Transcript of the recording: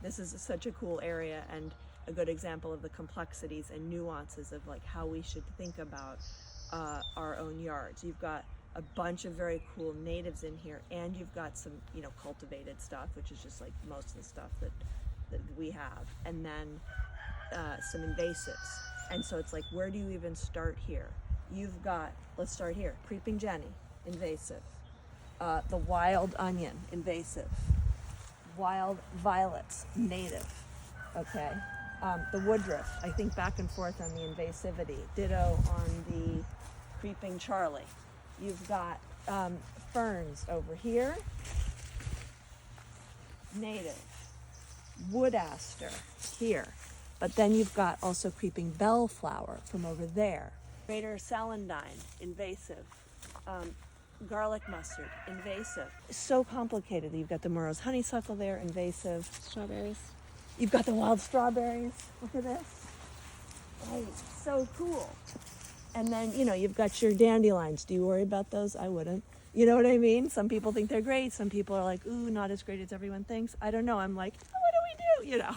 this is such a cool area and a good example of the complexities and nuances of like how we should think about our own yards. You've got a bunch of very cool natives in here, and you've got some, you know, cultivated stuff, which is just like most of the stuff that we have, and then some invasives. And so it's like, where do you even start here? You've got, let's start here, creeping Jenny, invasive. The wild onion, invasive. Wild violets, native. Okay. The woodruff, I think back and forth on the invasivity. Ditto on the creeping Charlie. You've got ferns over here, native. Wood aster here. But then you've got also creeping bellflower from over there. Greater celandine, invasive. Garlic mustard, invasive. It's so complicated. You've got the Murrow's honeysuckle there, invasive. Strawberries. You've got the wild strawberries. Look at this. Right, so cool. And then, you know, you've got your dandelions. Do you worry about those? I wouldn't. You know what I mean? Some people think they're great. Some people are like, ooh, not as great as everyone thinks. I don't know. I'm like, oh, what do we do? You know.